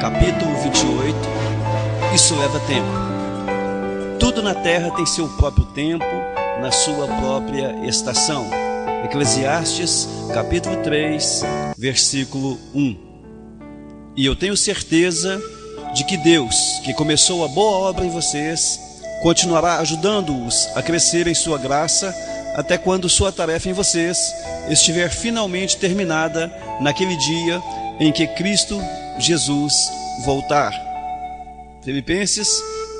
capítulo 28. Isso leva tempo. Tudo na terra tem seu próprio tempo, na sua própria estação. Eclesiastes, capítulo 3, versículo 1. E eu tenho certeza de que Deus, que começou a boa obra em vocês, continuará ajudando-os a crescer em sua graça, até quando sua tarefa em vocês estiver finalmente terminada naquele dia em que Cristo Jesus voltar. Filipenses,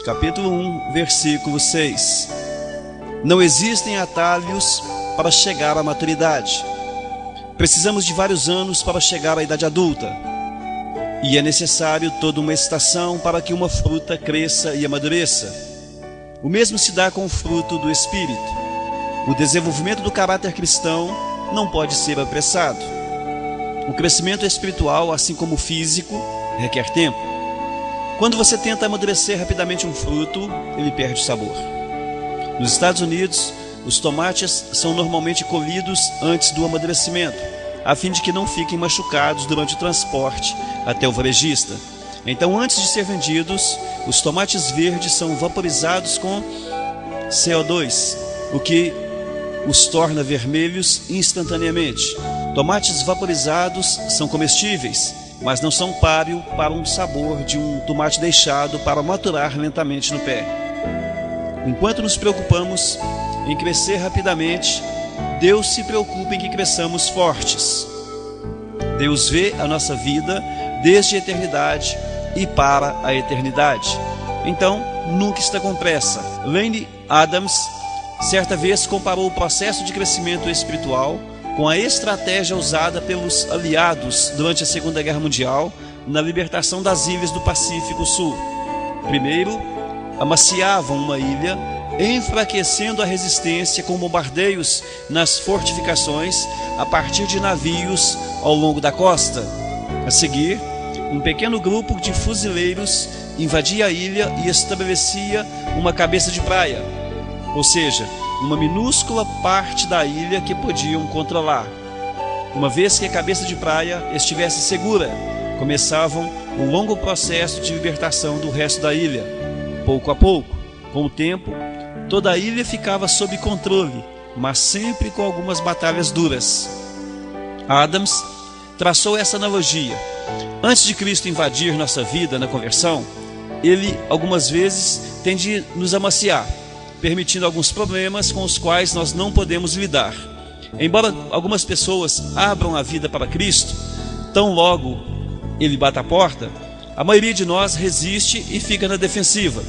capítulo 1, versículo 6. Não existem atalhos para chegar à maturidade. Precisamos de vários anos para chegar à idade adulta. E é necessário toda uma estação para que uma fruta cresça e amadureça. O mesmo se dá com o fruto do Espírito. O desenvolvimento do caráter cristão não pode ser apressado. O crescimento espiritual, assim como o físico, requer tempo. Quando você tenta amadurecer rapidamente um fruto, ele perde o sabor. Nos Estados Unidos, os tomates são normalmente colhidos antes do amadurecimento, a fim de que não fiquem machucados durante o transporte até o varejista. Então, antes de ser vendidos, os tomates verdes são vaporizados com CO2, o que os torna vermelhos instantaneamente. Tomates vaporizados são comestíveis, mas não são páreo para um sabor de um tomate deixado para maturar lentamente no pé. Enquanto nos preocupamos em crescer rapidamente, Deus se preocupa em que cresçamos fortes. Deus vê a nossa vida desde a eternidade e para a eternidade. Então, nunca está com pressa. Lane Adams certa vez comparou o processo de crescimento espiritual com a estratégia usada pelos aliados durante a Segunda Guerra Mundial na libertação das ilhas do Pacífico Sul. Primeiro, amaciavam uma ilha, enfraquecendo a resistência com bombardeios nas fortificações a partir de navios ao longo da costa. A seguir, um pequeno grupo de fuzileiros invadia a ilha e estabelecia uma cabeça de praia, ou seja, uma minúscula parte da ilha que podiam controlar. Uma vez que a cabeça de praia estivesse segura, começavam um longo processo de libertação do resto da ilha. Pouco a pouco, com o tempo, toda a ilha ficava sob controle, mas sempre com algumas batalhas duras. Adams traçou essa analogia. Antes de Cristo invadir nossa vida na conversão, ele algumas vezes tem de nos amaciar, permitindo alguns problemas com os quais nós não podemos lidar. Embora algumas pessoas abram a vida para Cristo, tão logo ele bata a porta, a maioria de nós resiste e fica na defensiva.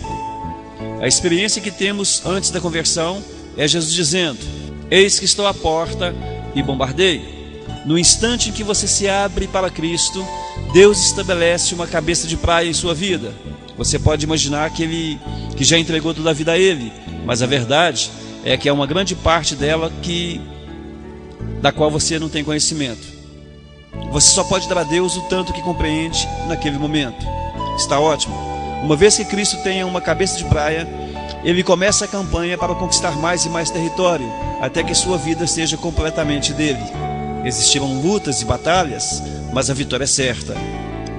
A experiência que temos antes da conversão é Jesus dizendo: eis que estou à porta e bombardeio. No instante em que você se abre para Cristo, Deus estabelece uma cabeça de praia em sua vida. Você pode imaginar que já entregou toda a vida a Ele, mas a verdade é que há uma grande parte dela da qual você não tem conhecimento. Você só pode dar a Deus o tanto que compreende naquele momento. Está ótimo. Uma vez que Cristo tenha uma cabeça de praia, Ele começa a campanha para conquistar mais e mais território, até que sua vida seja completamente dele. Existirão lutas e batalhas, mas a vitória é certa.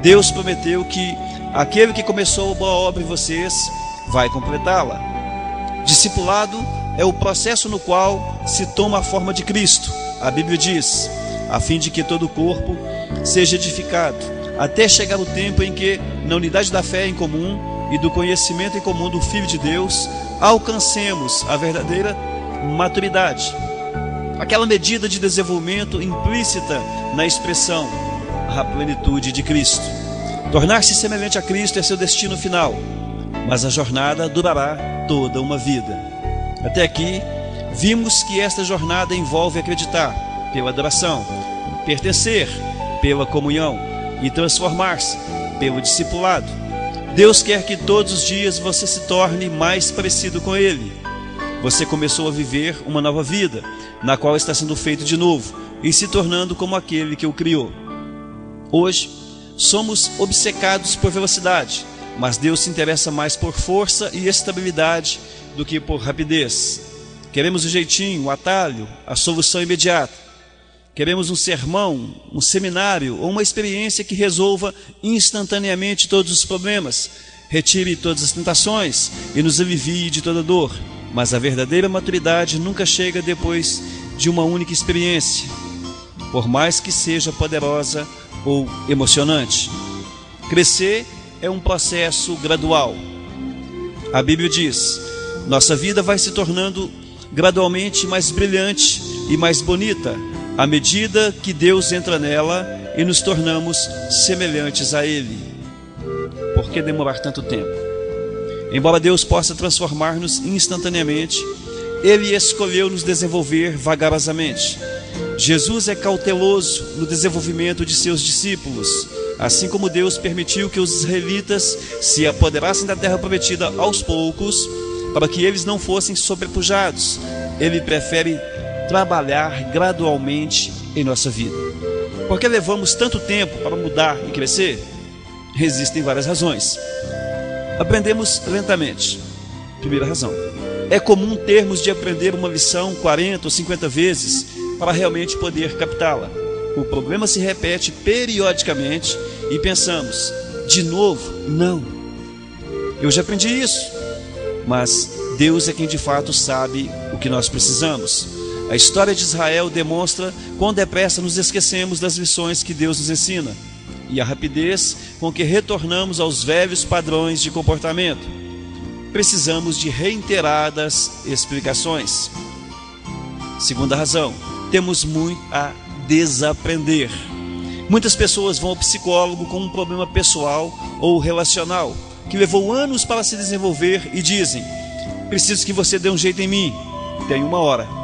Deus prometeu que aquele que começou a boa obra em vocês vai completá-la. Discipulado é o processo no qual se toma a forma de Cristo. A Bíblia diz: a fim de que todo o corpo seja edificado, até chegar o tempo em que, na unidade da fé em comum e do conhecimento em comum do Filho de Deus, alcancemos a verdadeira maturidade. Aquela medida de desenvolvimento implícita na expressão, a plenitude de Cristo. Tornar-se semelhante a Cristo é seu destino final, mas a jornada durará toda uma vida. Até aqui, vimos que esta jornada envolve acreditar, pela adoração, pertencer, pela comunhão, e transformar-se, pelo discipulado. Deus quer que todos os dias você se torne mais parecido com Ele. Você começou a viver uma nova vida, na qual está sendo feito de novo e se tornando como aquele que o criou. Hoje, somos obcecados por velocidade, mas Deus se interessa mais por força e estabilidade do que por rapidez. Queremos o jeitinho, o atalho, a solução imediata. Queremos um sermão, um seminário ou uma experiência que resolva instantaneamente todos os problemas, retire todas as tentações e nos alivie de toda dor. Mas a verdadeira maturidade nunca chega depois de uma única experiência, por mais que seja poderosa ou emocionante. Crescer é um processo gradual. A Bíblia diz: nossa vida vai se tornando gradualmente mais brilhante e mais bonita à medida que Deus entra nela e nos tornamos semelhantes a Ele. Por que demorar tanto tempo? Embora Deus possa transformar-nos instantaneamente, Ele escolheu nos desenvolver vagarosamente. Jesus é cauteloso no desenvolvimento de seus discípulos, assim como Deus permitiu que os israelitas se apoderassem da terra prometida aos poucos, para que eles não fossem sobrepujados. Ele prefere trabalhar gradualmente em nossa vida. Por que levamos tanto tempo para mudar e crescer? Existem várias razões. Aprendemos lentamente. Primeira razão: é comum termos de aprender uma lição 40 ou 50 vezes para realmente poder captá-la. O problema se repete periodicamente e pensamos: de novo? Não. Eu já aprendi isso. Mas Deus é quem de fato sabe o que nós precisamos. A história de Israel demonstra quão depressa nos esquecemos das lições que Deus nos ensina e a rapidez com que retornamos aos velhos padrões de comportamento. Precisamos de reiteradas explicações. Segunda razão: temos muito a desaprender. Muitas pessoas vão ao psicólogo com um problema pessoal ou relacional que levou anos para se desenvolver e dizem: preciso que você dê um jeito em mim, tem uma hora.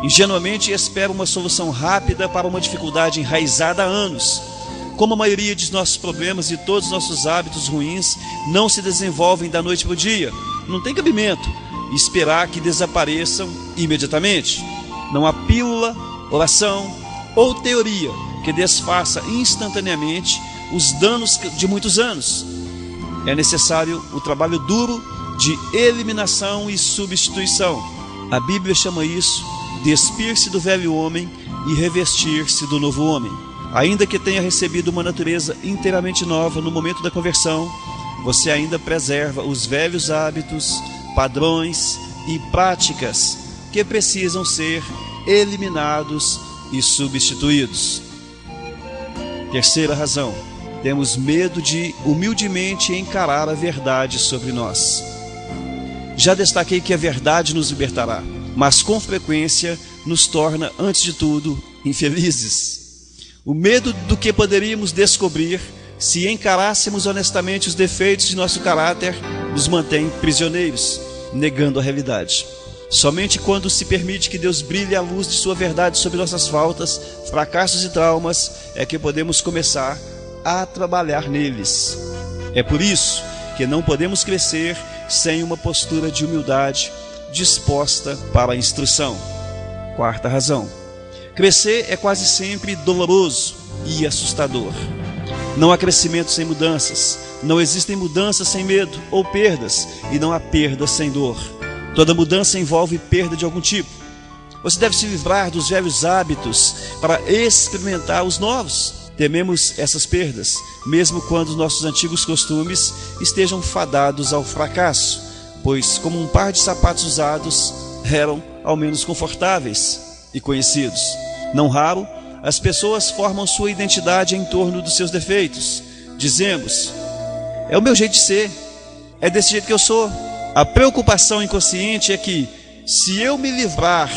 Ingenuamente esperam uma solução rápida para uma dificuldade enraizada há anos. Como a maioria de nossos problemas e todos os nossos hábitos ruins não se desenvolvem da noite para o dia, não tem cabimento esperar que desapareçam imediatamente. Não há pílula, oração ou teoria que desfaça instantaneamente os danos de muitos anos. É necessário o trabalho duro de eliminação e substituição. A Bíblia chama isso despir-se do velho homem e revestir-se do novo homem. Ainda que tenha recebido uma natureza inteiramente nova no momento da conversão, você ainda preserva os velhos hábitos, padrões e práticas que precisam ser eliminados e substituídos. Terceira razão: temos medo de humildemente encarar a verdade sobre nós. Já destaquei que a verdade nos libertará, mas com frequência nos torna, antes de tudo, infelizes. O medo do que poderíamos descobrir se encarássemos honestamente os defeitos de nosso caráter nos mantém prisioneiros, negando a realidade. Somente quando se permite que Deus brilhe a luz de sua verdade sobre nossas faltas, fracassos e traumas, é que podemos começar a trabalhar neles. É por isso que não podemos crescer sem uma postura de humildade disposta para a instrução. Quarta razão: crescer é quase sempre doloroso e assustador. Não há crescimento sem mudanças, não existem mudanças sem medo ou perdas, e não há perdas sem dor. Toda mudança envolve perda de algum tipo. Você deve se livrar dos velhos hábitos para experimentar os novos. Tememos essas perdas, mesmo quando os nossos antigos costumes estejam fadados ao fracasso, pois, como um par de sapatos usados, eram ao menos confortáveis e conhecidos. Não raro, as pessoas formam sua identidade em torno dos seus defeitos. Dizemos: é o meu jeito de ser, é desse jeito que eu sou. A preocupação inconsciente é que, se eu me livrar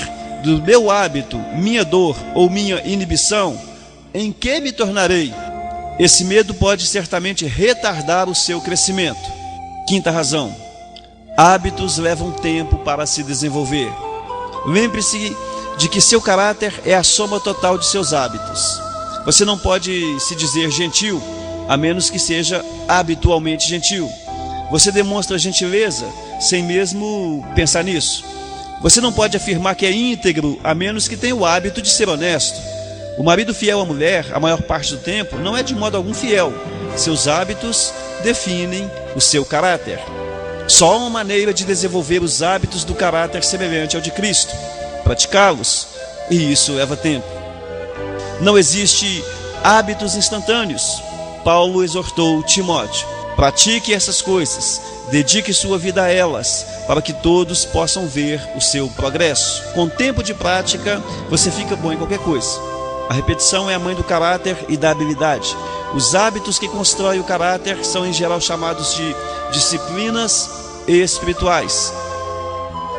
do meu hábito, minha dor ou minha inibição, em que me tornarei? Esse medo pode certamente retardar o seu crescimento. Quinta razão: hábitos levam tempo para se desenvolver. Lembre-se de que seu caráter é a soma total de seus hábitos. Você não pode se dizer gentil, a menos que seja habitualmente gentil. Você demonstra gentileza sem mesmo pensar nisso. Você não pode afirmar que é íntegro, a menos que tenha o hábito de ser honesto. O marido fiel à mulher, a maior parte do tempo, não é de modo algum fiel. Seus hábitos definem o seu caráter. Só há uma maneira de desenvolver os hábitos do caráter semelhante ao de Cristo: praticá-los, e isso leva tempo. Não existe hábitos instantâneos. Paulo exortou Timóteo: pratique essas coisas, dedique sua vida a elas, para que todos possam ver o seu progresso. Com tempo de prática, você fica bom em qualquer coisa. A repetição é a mãe do caráter e da habilidade. Os hábitos que constroem o caráter são em geral chamados de disciplinas espirituais.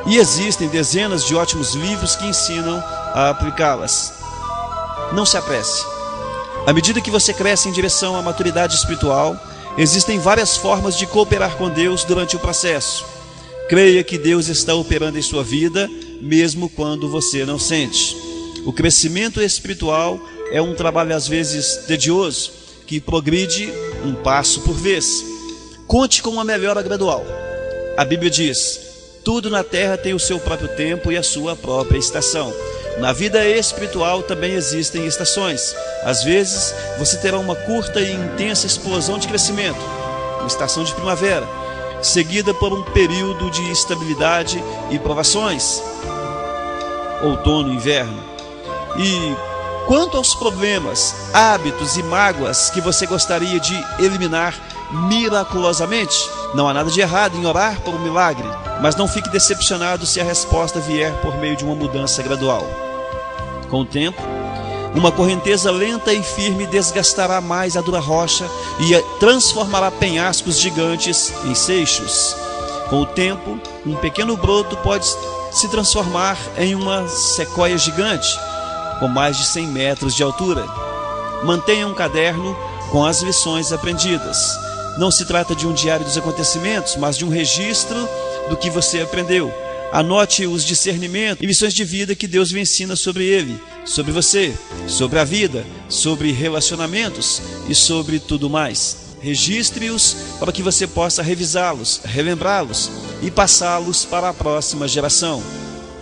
E existem dezenas de ótimos livros que ensinam a aplicá-las. Não se apresse. À medida que você cresce em direção à maturidade espiritual, existem várias formas de cooperar com Deus durante o processo. Creia que Deus está operando em sua vida, mesmo quando você não sente. O crescimento espiritual é um trabalho às vezes tedioso, que progride um passo por vez. Conte com uma melhora gradual. A Bíblia diz: tudo na terra tem o seu próprio tempo e a sua própria estação. Na vida espiritual também existem estações. Às vezes, você terá uma curta e intensa explosão de crescimento, uma estação de primavera, seguida por um período de estabilidade e provações, outono e inverno. E quanto aos problemas, hábitos e mágoas que você gostaria de eliminar miraculosamente, não há nada de errado em orar por um milagre, mas não fique decepcionado se a resposta vier por meio de uma mudança gradual. Com o tempo, uma correnteza lenta e firme desgastará mais a dura rocha e transformará penhascos gigantes em seixos. Com o tempo, um pequeno broto pode se transformar em uma sequoia gigante, com mais de 100 metros de altura. Mantenha um caderno com as lições aprendidas. Não se trata de um diário dos acontecimentos, mas de um registro do que você aprendeu. Anote os discernimentos e lições de vida que Deus lhe ensina sobre ele, sobre você, sobre a vida, sobre relacionamentos e sobre tudo mais. Registre-os para que você possa revisá-los, relembrá-los e passá-los para a próxima geração.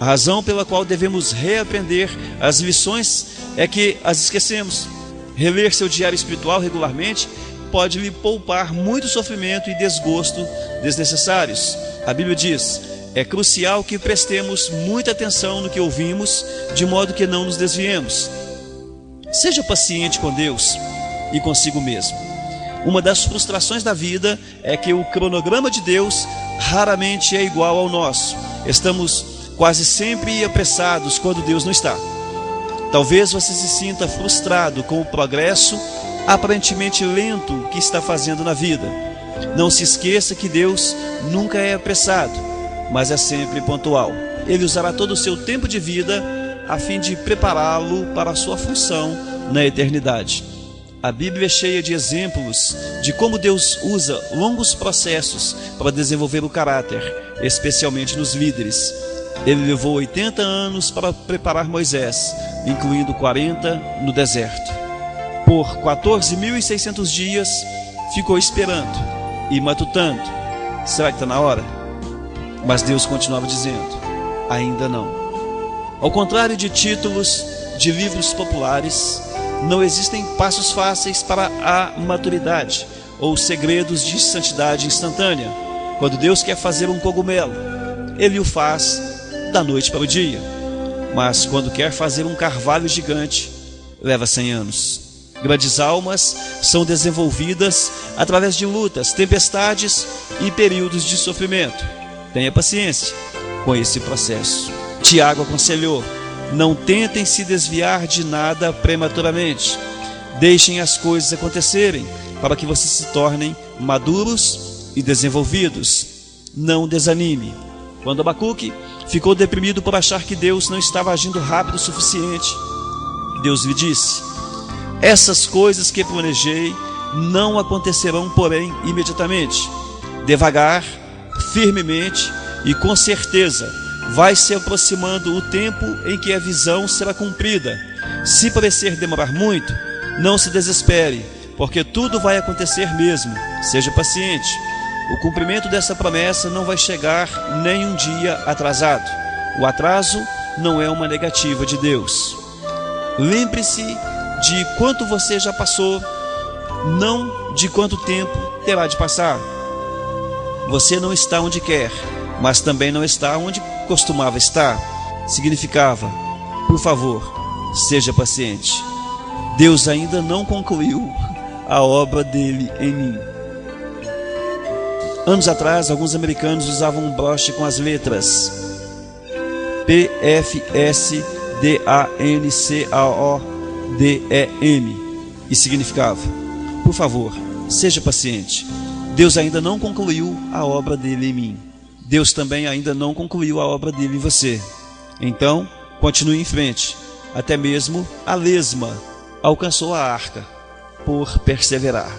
A razão pela qual devemos reaprender as lições é que as esquecemos. Reler seu diário espiritual regularmente pode lhe poupar muito sofrimento e desgosto desnecessários. A Bíblia diz: é crucial que prestemos muita atenção no que ouvimos, de modo que não nos desviemos. Seja paciente com Deus e consigo mesmo. Uma das frustrações da vida é que o cronograma de Deus raramente é igual ao nosso. Estamos quase sempre apressados quando Deus não está. Talvez você se sinta frustrado com o progresso aparentemente lento que está fazendo na vida. Não se esqueça que Deus nunca é apressado, mas é sempre pontual. Ele usará todo o seu tempo de vida a fim de prepará-lo para a sua função na eternidade. A Bíblia é cheia de exemplos de como Deus usa longos processos para desenvolver o caráter, especialmente nos líderes. Ele levou 80 anos para preparar Moisés, incluindo 40 no deserto. Por 14.600 dias ficou esperando e matutando. Será que está na hora? Mas Deus continuava dizendo: ainda não. Ao contrário de títulos de livros populares, não existem passos fáceis para a maturidade ou segredos de santidade instantânea. Quando Deus quer fazer um cogumelo, Ele o faz da noite para o dia. Mas quando quer fazer um carvalho gigante, leva 100 anos. Grandes almas são desenvolvidas através de lutas, tempestades e períodos de sofrimento. Tenha paciência com esse processo. Tiago aconselhou: não tentem se desviar de nada prematuramente. Deixem as coisas acontecerem para que vocês se tornem maduros e desenvolvidos. Não desanime. Quando Abacuque ficou deprimido por achar que Deus não estava agindo rápido o suficiente, Deus lhe disse: essas coisas que planejei não acontecerão, porém, imediatamente. Devagar, firmemente e com certeza vai se aproximando o tempo em que a visão será cumprida. Se parecer demorar muito, não se desespere, porque tudo vai acontecer mesmo. Seja paciente. O cumprimento dessa promessa não vai chegar nem um dia atrasado. O atraso não é uma negativa de Deus. Lembre-se de quanto você já passou, não de quanto tempo terá de passar. Você não está onde quer, mas também não está onde costumava estar. Significava: por favor, seja paciente. Deus ainda não concluiu a obra dele em mim. Anos atrás, alguns americanos usavam um broche com as letras PFSDANCAODEM e significava: por favor, seja paciente. Deus ainda não concluiu a obra dele em mim. Deus também ainda não concluiu a obra dele em você. Então, continue em frente. Até mesmo a lesma alcançou a arca por perseverar.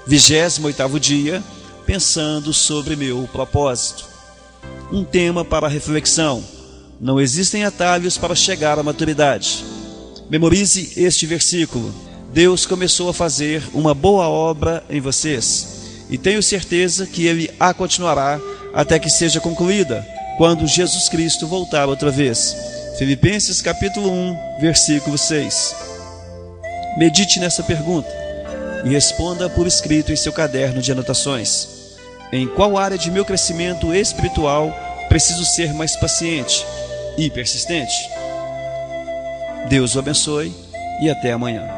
28º dia, pensando sobre meu propósito. Um tema para reflexão: não existem atalhos para chegar à maturidade. Memorize este versículo. Deus começou a fazer uma boa obra em vocês, e tenho certeza que Ele a continuará até que seja concluída, quando Jesus Cristo voltar outra vez. Filipenses capítulo 1, versículo 6. Medite nessa pergunta e responda por escrito em seu caderno de anotações. Em qual área de meu crescimento espiritual preciso ser mais paciente e persistente? Deus o abençoe e até amanhã.